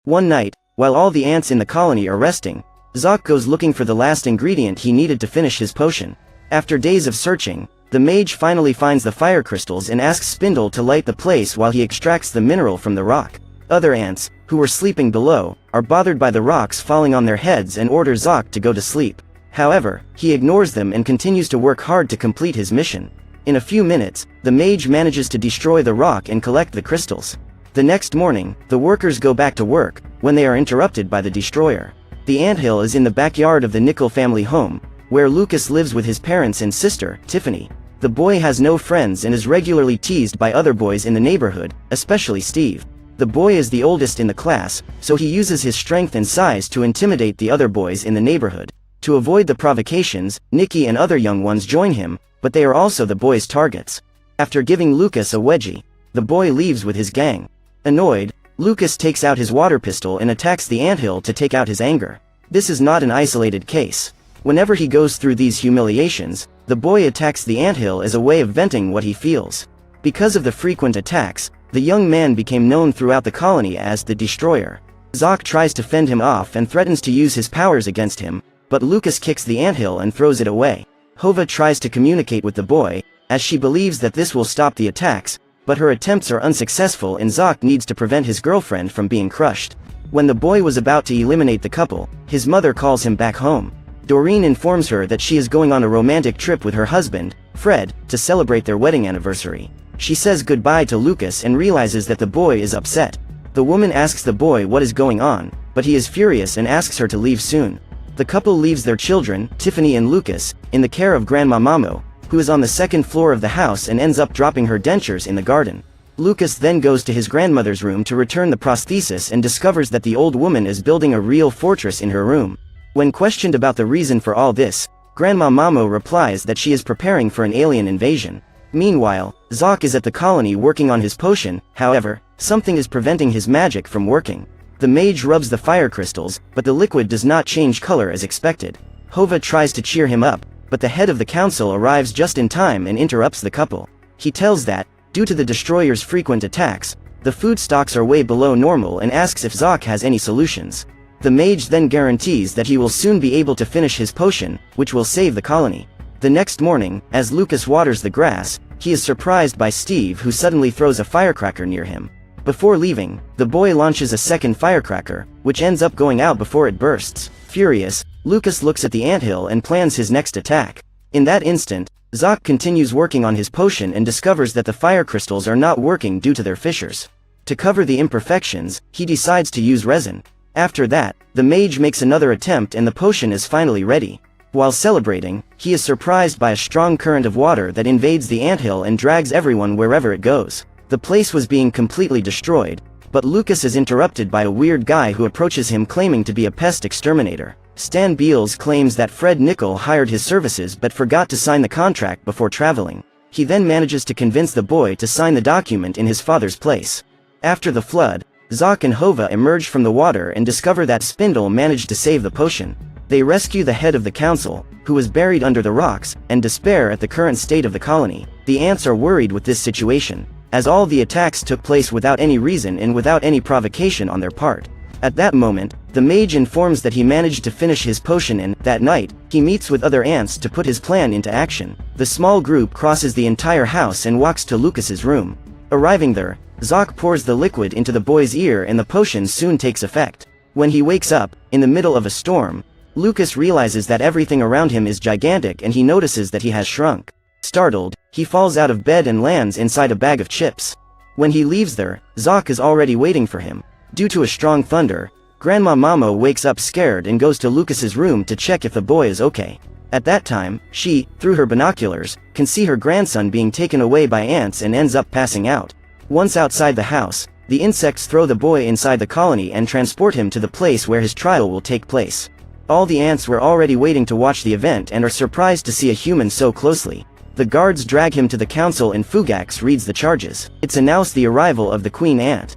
One night, while all the ants in the colony are resting, Zoc goes looking for the last ingredient he needed to finish his potion. After days of searching, the mage finally finds the fire crystals and asks Spindle to light the place while he extracts the mineral from the rock. Other ants, who were sleeping below, are bothered by the rocks falling on their heads and order Zoc to go to sleep. However, he ignores them and continues to work hard to complete his mission. In a few minutes, the mage manages to destroy the rock and collect the crystals. The next morning, the workers go back to work, when they are interrupted by the destroyer. The anthill is in the backyard of the Nickel family home, where Lucas lives with his parents and sister, Tiffany. The boy has no friends and is regularly teased by other boys in the neighborhood, especially Steve. The boy is the oldest in the class, so he uses his strength and size to intimidate the other boys in the neighborhood. To avoid the provocations, Nikki and other young ones join him, but they are also the boy's targets. After giving Lucas a wedgie, the boy leaves with his gang. Annoyed, Lucas takes out his water pistol and attacks the anthill to take out his anger. This is not an isolated case. Whenever he goes through these humiliations, the boy attacks the anthill as a way of venting what he feels. Because of the frequent attacks, the young man became known throughout the colony as the Destroyer. Zoc tries to fend him off and threatens to use his powers against him, but Lucas kicks the anthill and throws it away. Hova tries to communicate with the boy, as she believes that this will stop the attacks, but her attempts are unsuccessful and Zoc needs to prevent his girlfriend from being crushed. When the boy was about to eliminate the couple, his mother calls him back home. Doreen informs her that she is going on a romantic trip with her husband, Fred, to celebrate their wedding anniversary. She says goodbye to Lucas and realizes that the boy is upset. The woman asks the boy what is going on, but he is furious and asks her to leave soon. The couple leaves their children, Tiffany and Lucas, in the care of Grandma Mamo, who is on the second floor of the house and ends up dropping her dentures in the garden. Lucas then goes to his grandmother's room to return the prosthesis and discovers that the old woman is building a real fortress in her room. When questioned about the reason for all this, Grandma Mamo replies that she is preparing for an alien invasion. Meanwhile, Zoc is at the colony working on his potion. However, something is preventing his magic from working. The mage rubs the fire crystals, but the liquid does not change color as expected. Hova tries to cheer him up, but the head of the council arrives just in time and interrupts the couple. He tells that, due to the destroyer's frequent attacks, the food stocks are way below normal and asks if Zoc has any solutions. The mage then guarantees that he will soon be able to finish his potion, which will save the colony. The next morning, as Lucas waters the grass, he is surprised by Steve, who suddenly throws a firecracker near him. Before leaving, the boy launches a second firecracker, which ends up going out before it bursts. Furious, Lucas looks at the anthill and plans his next attack. In that instant, Zoc continues working on his potion and discovers that the fire crystals are not working due to their fissures. To cover the imperfections, he decides to use resin. After that, the mage makes another attempt and the potion is finally ready. While celebrating, he is surprised by a strong current of water that invades the anthill and drags everyone wherever it goes. The place was being completely destroyed, but Lucas is interrupted by a weird guy who approaches him claiming to be a pest exterminator. Stan Beals claims that Fred Nickel hired his services but forgot to sign the contract before traveling. He then manages to convince the boy to sign the document in his father's place. After the flood, Zoc and Hova emerge from the water and discover that Spindle managed to save the potion. They rescue the head of the council, who was buried under the rocks, and despair at the current state of the colony. The ants are worried with this situation, as all the attacks took place without any reason and without any provocation on their part. At that moment, the mage informs that he managed to finish his potion and, that night, he meets with other ants to put his plan into action. The small group crosses the entire house and walks to Lucas's room. Arriving there, Zoc pours the liquid into the boy's ear and the potion soon takes effect. When he wakes up, in the middle of a storm, Lucas realizes that everything around him is gigantic and he notices that he has shrunk. Startled, he falls out of bed and lands inside a bag of chips. When he leaves there, Zoc is already waiting for him. Due to a strong thunder, Grandma Mamo wakes up scared and goes to Lucas's room to check if the boy is okay. At that time, she, through her binoculars, can see her grandson being taken away by ants and ends up passing out. Once outside the house, the insects throw the boy inside the colony and transport him to the place where his trial will take place. All the ants were already waiting to watch the event and are surprised to see a human so closely. The guards drag him to the council and Fugax reads the charges. It's announced the arrival of the Queen Ant,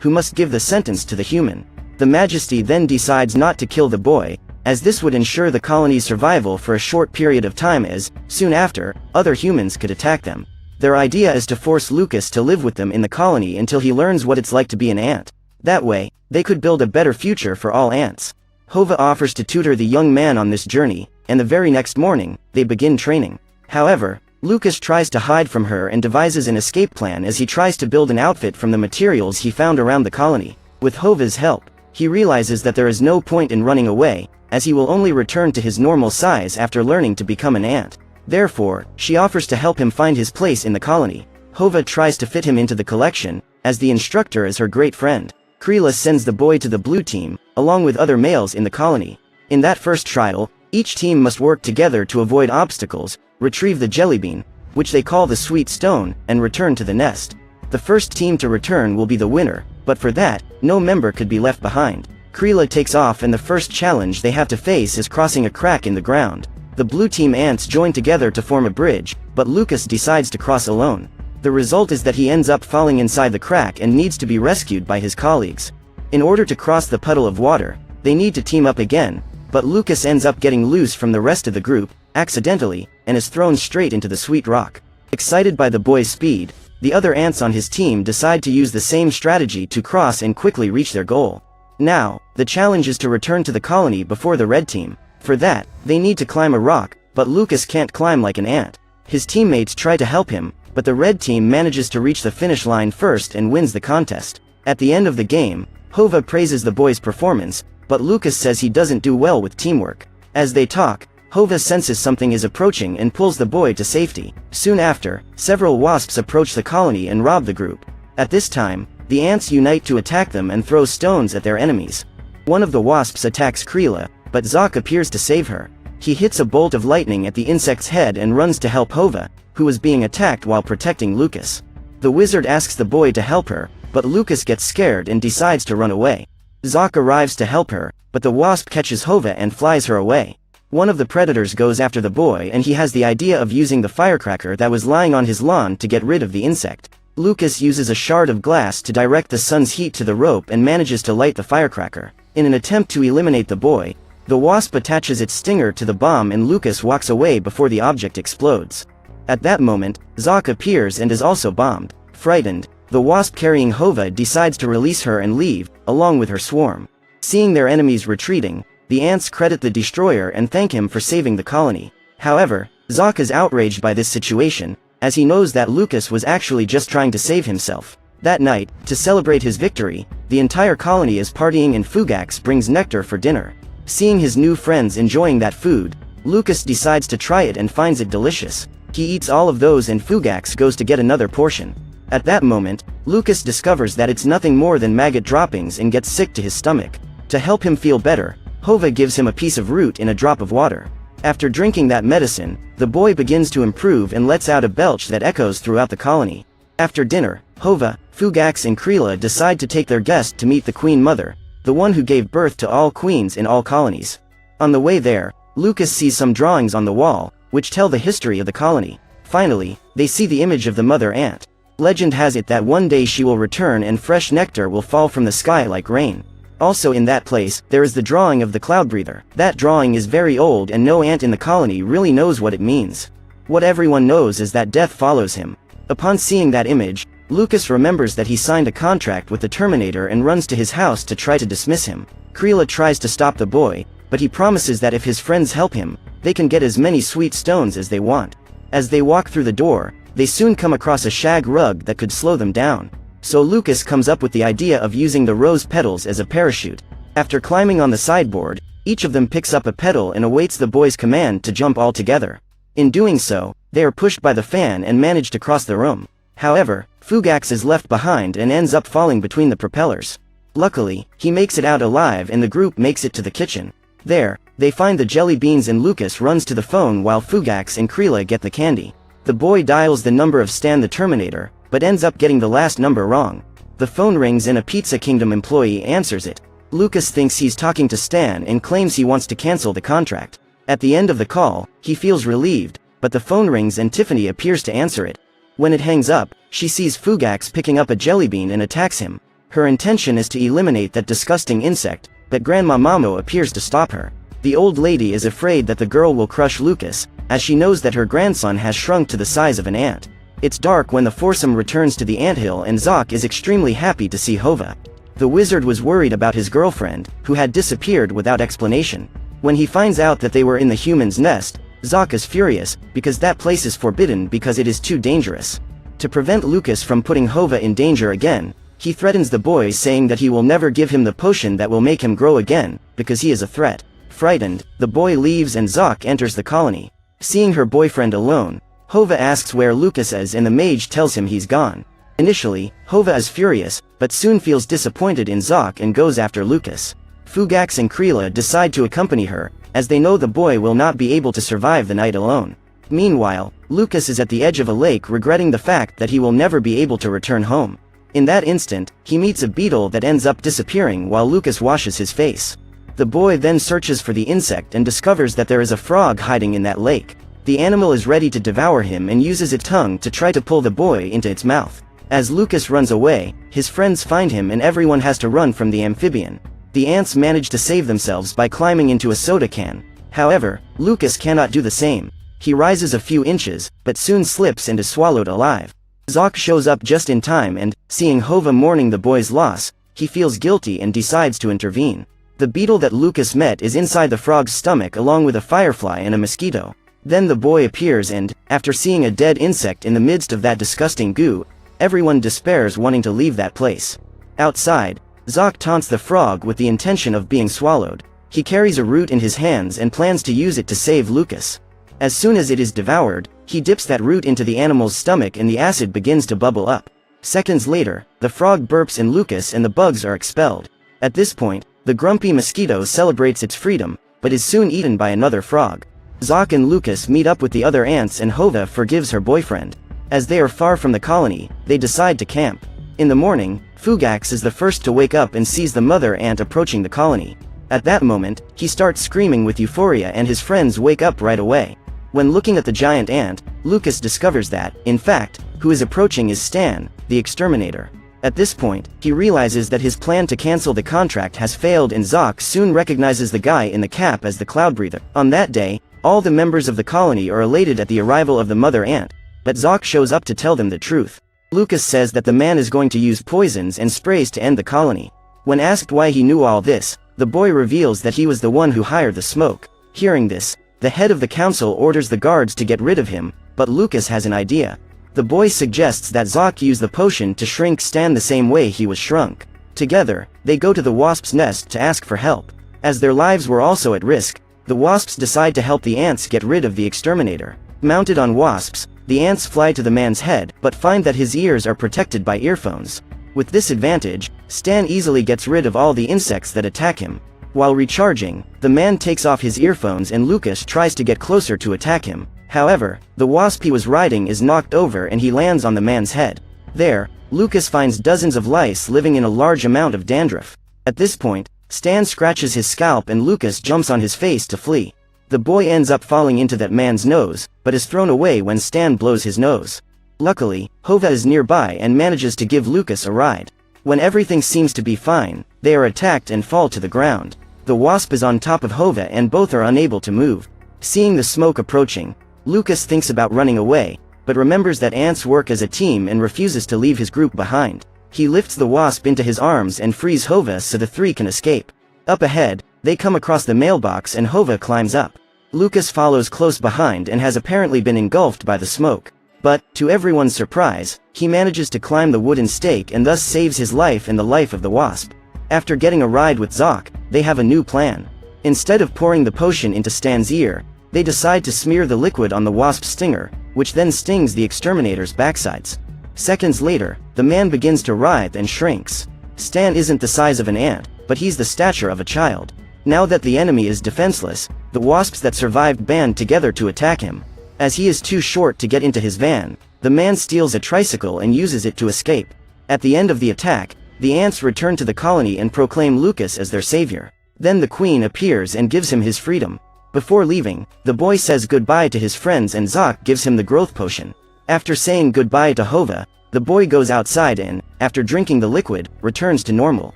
who must give the sentence to the human. The Majesty then decides not to kill the boy, as this would ensure the colony's survival for a short period of time as, soon after, other humans could attack them. Their idea is to force Lucas to live with them in the colony until he learns what it's like to be an ant. That way, they could build a better future for all ants. Hova offers to tutor the young man on this journey, and the very next morning, they begin training. However, Lucas tries to hide from her and devises an escape plan as he tries to build an outfit from the materials he found around the colony. With Hova's help, he realizes that there is no point in running away, as he will only return to his normal size after learning to become an ant. Therefore, she offers to help him find his place in the colony. Hova tries to fit him into the collection, as the instructor is her great friend. Krila sends the boy to the blue team, along with other males in the colony. In that first trial, each team must work together to avoid obstacles, retrieve the jellybean, which they call the sweet stone, and return to the nest. The first team to return will be the winner, but for that, no member could be left behind. Krila takes off and the first challenge they have to face is crossing a crack in the ground. The blue team ants join together to form a bridge, but Lucas decides to cross alone. The result is that he ends up falling inside the crack and needs to be rescued by his colleagues. In order to cross the puddle of water, they need to team up again, but Lucas ends up getting loose from the rest of the group, accidentally, and is thrown straight into the sweet rock. Excited by the boy's speed, the other ants on his team decide to use the same strategy to cross and quickly reach their goal. Now, the challenge is to return to the colony before the red team. For that, they need to climb a rock, but Lucas can't climb like an ant. His teammates try to help him, but the red team manages to reach the finish line first and wins the contest. At the end of the game, Hova praises the boy's performance, but Lucas says he doesn't do well with teamwork. As they talk, Hova senses something is approaching and pulls the boy to safety. Soon after, several wasps approach the colony and rob the group. At this time, the ants unite to attack them and throw stones at their enemies. One of the wasps attacks Krila, but Zoc appears to save her. He hits a bolt of lightning at the insect's head and runs to help Hova, who is being attacked while protecting Lucas. The wizard asks the boy to help her, but Lucas gets scared and decides to run away. Zoc arrives to help her, but the wasp catches Hova and flies her away. One of the predators goes after the boy and he has the idea of using the firecracker that was lying on his lawn to get rid of the insect. Lucas uses a shard of glass to direct the sun's heat to the rope and manages to light the firecracker. In an attempt to eliminate the boy, the wasp attaches its stinger to the bomb and Lucas walks away before the object explodes. At that moment, Zoc appears and is also bombed. Frightened, the wasp carrying Hova decides to release her and leave, along with her swarm. Seeing their enemies retreating, the ants credit the destroyer and thank him for saving the colony. However, Zoc is outraged by this situation, as he knows that Lucas was actually just trying to save himself. That night, to celebrate his victory, the entire colony is partying and Fugax brings nectar for dinner. Seeing his new friends enjoying that food, Lucas decides to try it and finds it delicious. He eats all of those and Fugax goes to get another portion. At that moment, Lucas discovers that it's nothing more than maggot droppings and gets sick to his stomach. To help him feel better, Hova gives him a piece of root in a drop of water. After drinking that medicine, the boy begins to improve and lets out a belch that echoes throughout the colony. After dinner, Hova, Fugax and Krila decide to take their guest to meet the Queen Mother, the one who gave birth to all queens in all colonies. On the way there, Lucas sees some drawings on the wall, which tell the history of the colony. Finally, they see the image of the mother ant. Legend has it that one day she will return and fresh nectar will fall from the sky like rain. Also in that place, there is the drawing of the cloud breather. That drawing is very old and no ant in the colony really knows what it means. What everyone knows is that death follows him. Upon seeing that image, Lucas remembers that he signed a contract with the Terminator and runs to his house to try to dismiss him. Krila tries to stop the boy, but he promises that if his friends help him, they can get as many sweet stones as they want. As they walk through the door, they soon come across a shag rug that could slow them down. So Lucas comes up with the idea of using the rose petals as a parachute. After climbing on the sideboard, each of them picks up a petal and awaits the boy's command to jump all together. In doing so, they are pushed by the fan and manage to cross the room. However, Fugax is left behind and ends up falling between the propellers. Luckily, he makes it out alive and the group makes it to the kitchen. There, they find the jelly beans and Lucas runs to the phone while Fugax and Krila get the candy. The boy dials the number of Stan the Terminator, but ends up getting the last number wrong. The phone rings and a Pizza Kingdom employee answers it. Lucas thinks he's talking to Stan and claims he wants to cancel the contract. At the end of the call, he feels relieved, but the phone rings and Tiffany appears to answer it. When it hangs up, she sees Fugax picking up a jelly bean and attacks him. Her intention is to eliminate that disgusting insect, but Grandma Mamo appears to stop her. The old lady is afraid that the girl will crush Lucas, as she knows that her grandson has shrunk to the size of an ant. It's dark when the foursome returns to the anthill and Zoc is extremely happy to see Hova. The wizard was worried about his girlfriend, who had disappeared without explanation. When he finds out that they were in the human's nest, Zoc is furious, because that place is forbidden because it is too dangerous. To prevent Lucas from putting Hova in danger again, he threatens the boy, saying that he will never give him the potion that will make him grow again, because he is a threat. Frightened, the boy leaves and Zoc enters the colony. Seeing her boyfriend alone, Hova asks where Lucas is and the mage tells him he's gone. Initially, Hova is furious, but soon feels disappointed in Zoc and goes after Lucas. Fugax and Krila decide to accompany her, as they know the boy will not be able to survive the night alone. Meanwhile, Lucas is at the edge of a lake regretting the fact that he will never be able to return home. In that instant, he meets a beetle that ends up disappearing while Lucas washes his face. The boy then searches for the insect and discovers that there is a frog hiding in that lake. The animal is ready to devour him and uses its tongue to try to pull the boy into its mouth. As Lucas runs away, his friends find him and everyone has to run from the amphibian. The ants manage to save themselves by climbing into a soda can. However, Lucas cannot do the same. He rises a few inches, but soon slips and is swallowed alive. Zoc shows up just in time and, seeing Hova mourning the boy's loss, he feels guilty and decides to intervene. The beetle that Lucas met is inside the frog's stomach along with a firefly and a mosquito. Then the boy appears and, after seeing a dead insect in the midst of that disgusting goo, everyone despairs, wanting to leave that place. Outside, Zoc taunts the frog with the intention of being swallowed. He carries a root in his hands and plans to use it to save Lucas. As soon as it is devoured, he dips that root into the animal's stomach and the acid begins to bubble up. Seconds later, the frog burps in Lucas and the bugs are expelled. At this point, the grumpy mosquito celebrates its freedom, but is soon eaten by another frog. Zoc and Lucas meet up with the other ants and Hova forgives her boyfriend. As they are far from the colony, they decide to camp. In the morning, Fugax is the first to wake up and sees the mother ant approaching the colony. At that moment, he starts screaming with euphoria and his friends wake up right away. When looking at the giant ant, Lucas discovers that, in fact, who is approaching is Stan, the exterminator. At this point, he realizes that his plan to cancel the contract has failed and Zoc soon recognizes the guy in the cap as the Cloudbreather. On that day, all the members of the colony are elated at the arrival of the mother ant, but Zoc shows up to tell them the truth. Lucas says that the man is going to use poisons and sprays to end the colony. When asked why he knew all this, the boy reveals that he was the one who hired the smoke. Hearing this, the head of the council orders the guards to get rid of him, but Lucas has an idea. The boy suggests that Zoc use the potion to shrink Stan the same way he was shrunk. Together, they go to the wasp's nest to ask for help. As their lives were also at risk, the wasps decide to help the ants get rid of the exterminator. Mounted on wasps, the ants fly to the man's head but find that his ears are protected by earphones. With this advantage, Stan easily gets rid of all the insects that attack him. While recharging, the man takes off his earphones and Lucas tries to get closer to attack him. However, the wasp he was riding is knocked over and he lands on the man's head. There, Lucas finds dozens of lice living in a large amount of dandruff. At this point, Stan scratches his scalp and Lucas jumps on his face to flee. The boy ends up falling into that man's nose, but is thrown away when Stan blows his nose. Luckily, Hova is nearby and manages to give Lucas a ride. When everything seems to be fine, they are attacked and fall to the ground. The wasp is on top of Hova and both are unable to move. Seeing the smoke approaching, Lucas thinks about running away, but remembers that ants work as a team and refuses to leave his group behind. He lifts the wasp into his arms and frees Hova so the three can escape. Up ahead, they come across the mailbox and Hova climbs up. Lucas follows close behind and has apparently been engulfed by the smoke. But, to everyone's surprise, he manages to climb the wooden stake and thus saves his life and the life of the wasp. After getting a ride with Zoc, they have a new plan. Instead of pouring the potion into Stan's ear, they decide to smear the liquid on the wasp's stinger, which then stings the exterminator's backsides. Seconds later, the man begins to writhe and shrinks. Stan isn't the size of an ant, but he's the stature of a child. Now that the enemy is defenseless, the wasps that survived band together to attack him. As he is too short to get into his van, the man steals a tricycle and uses it to escape. At the end of the attack, the ants return to the colony and proclaim Lucas as their savior. Then the queen appears and gives him his freedom. Before leaving, the boy says goodbye to his friends and Zoc gives him the growth potion. After saying goodbye to Hova, the boy goes outside and, after drinking the liquid, returns to normal.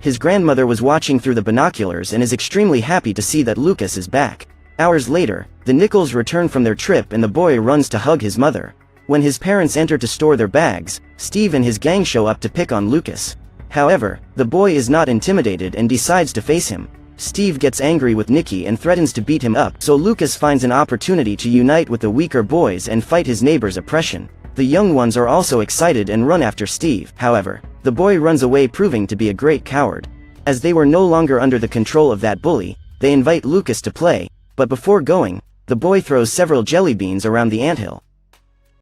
His grandmother was watching through the binoculars and is extremely happy to see that Lucas is back. Hours later, the Nichols return from their trip and the boy runs to hug his mother. When his parents enter to store their bags, Steve and his gang show up to pick on Lucas. However, the boy is not intimidated and decides to face him. Steve gets angry with Nicky and threatens to beat him up, so Lucas finds an opportunity to unite with the weaker boys and fight his neighbor's oppression. The young ones are also excited and run after Steve. However, the boy runs away, proving to be a great coward. As they were no longer under the control of that bully, they invite Lucas to play, but before going, the boy throws several jelly beans around the anthill.